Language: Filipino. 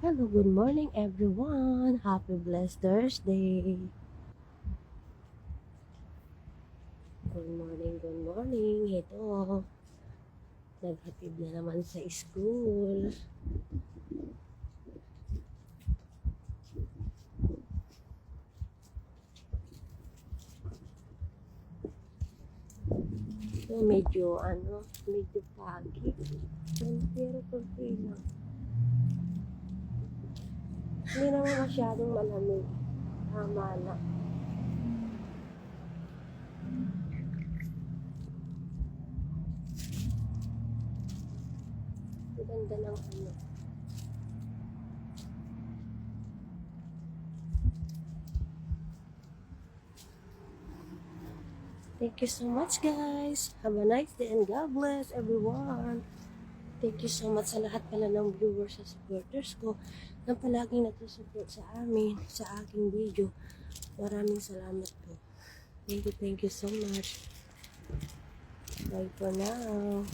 Hello, good morning everyone. Happy blessed Thursday. Good morning, good morning. Ito, naghatid na naman sa school. So, medyo pagi. Pero konti lang. Hindi naman masyadong malamig. Tama na. Ganda ng ano. Thank you so much, guys. Have a nice day and God bless everyone. Thank you so much sa lahat pala ng viewers sa supporters ko na palaging nagsusupport sa amin, sa aking video. Maraming salamat po. Thank you so much. Bye for now.